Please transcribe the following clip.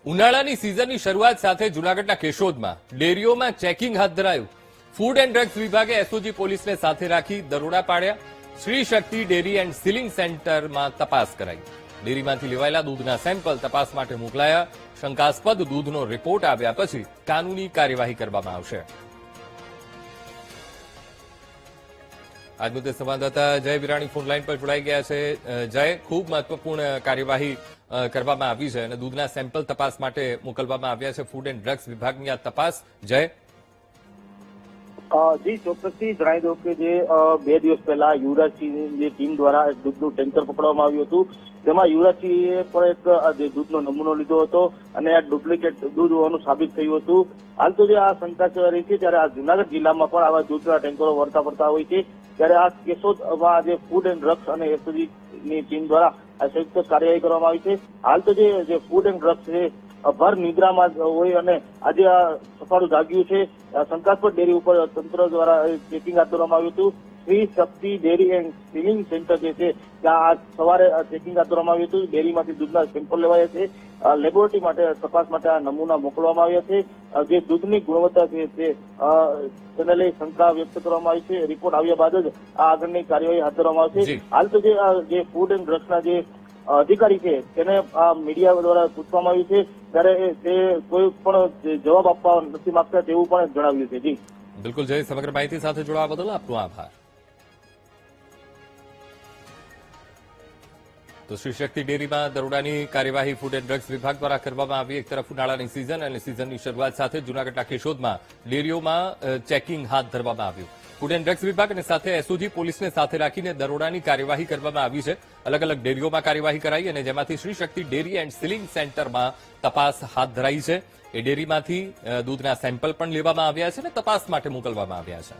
ઉનાળાની સિઝનની શરૂઆત સાથે જૂનાગઢના કેશોદમાં ડેરીઓમાં ચેકિંગ હાથ ધરાયું। ફૂડ એન્ડ ડ્રગ્સ વિભાગે એસઓજી પોલીસને સાથે રાખી દરોડા પાડ્યા। શ્રી શક્તિ ડેરી એન્ડ સીલિંગ સેન્ટરમાં તપાસ કરાઈ। ડેરીમાંથી લેવાયેલા દૂધના સેમ્પલ તપાસ માટે મોકલાયા। શંકાસ્પદ દૂધનો રિપોર્ટ આવ્યા પછી કાનૂની કાર્યવાહી કરવામાં આવશે। આજ મુદ્દે સંવાદદાતા જય વિરાણી ફોનલાઈન પર જોડાઈ ગયા છે। જય, ખૂબ મહત્વપૂર્ણ કાર્યવાહી કરવામાં આવી છે અને દૂધના સેમ્પલ તપાસ માટે મોકલવામાં આવ્યા છે ફૂડ એન્ડ ડ્રગ્સ વિભાગની આ તપાસ। જય જી, ચોક્કસથી જણાવી દઉં કે જે 2 દિવસ પહેલા યુવરાજસિંહની ટીમ દ્વારા એક દૂધનું ટેન્કર પકડવામાં આવ્યું હતું, જેમાં યુવરાજસિંહે પણ એક જે દૂધનો નમૂનો લીધો હતો અને આ ડુપ્લિકેટ દૂધ હોવાનું સાબિત થયું હતું। હાલ તો જે આ શંકા રહી છે ત્યારે આ જૂનાગઢ જિલ્લામાં પણ આવા દૂધના ટેન્કરો વળતા ફરતા હોય છે, ત્યારે આ કેશોદમાં જે ફૂડ એન્ડ ડ્રગ્સ અને એસઓજીની ટીમ દ્વારા આ સંયુક્ત કાર્યવાહી કરવામાં આવી છે। હાલ તો જે ફૂડ એન્ડ ડ્રગ્સ છે ભર નિદ્રામાં હોય અને આજે આ સફાળું જાગ્યું છે। શંકાસ્પદ ડેરી ઉપર તંત્ર દ્વારા ચેકિંગ હાથ ધરવામાં આવ્યું હતું। શ્રી શક્તિ ડેરી એન્ડ સીલિંગ સેન્ટર જે છે ત્યાં આજ સવારે ચેકિંગ હાથ ધરવામાં આવ્યું હતું। ડેરીમાંથી દૂધના સેમ્પલ લેવાયા છે। લેબોરેટરી માટે તપાસ માટે આ નમૂના મોકલવામાં આવ્યા છે। જે દૂધની ગુણવત્તા છે તેને લઈ શંકા વ્યક્ત કરવામાં આવી છે। રિપોર્ટ આવ્યા બાદ જ આ આગળની કાર્યવાહી હાથ ધરવામાં આવશે। હાલ તો જે ફૂડ એન્ડ ડ્રગ્સના જે અધિકારી છે તેને મીડિયા દ્વારા પૂછવામાં આવ્યું છે, ત્યારે તે કોઈ પણ જવાબ આપવા નથી માંગતા તેવું પણ જણાવ્યું છે। જી બિલકુલ જય, સમગ્ર માહિતી સાથે જોડાવા બદલ આપનો આભાર। તો શ્રી શક્તિ ડેરીમાં દરોડાની કાર્યવાહી ફૂડ એન્ડ ડ્રગ્સ વિભાગ દ્વારા કરવામાં આવી। એક તરફ ઉનાળાની સિઝન અને સિઝનની શરૂઆત સાથે જૂનાગઢના કેશોદમાં ડેરીઓમાં ચેકિંગ હાથ ધરવામાં આવ્યું। ફૂડ એન્ડ ડ્રગ્સ વિભાગ અને સાથે એસઓજી પોલીસને સાથે રાખીને દરોડાની કાર્યવાહી કરવામાં આવી છે। અલગ અલગ ડેરીઓમાં કાર્યવાહી કરાઈ અને જેમાંથી શ્રી શક્તિ ડેરી એન્ડ સીલિંગ સેન્ટરમાં તપાસ હાથ ધરાઈ છે। એ ડેરીમાંથી દૂધના સેમ્પલ પણ લેવામાં આવ્યા છે અને તપાસ માટે મોકલવામાં આવ્યા છે।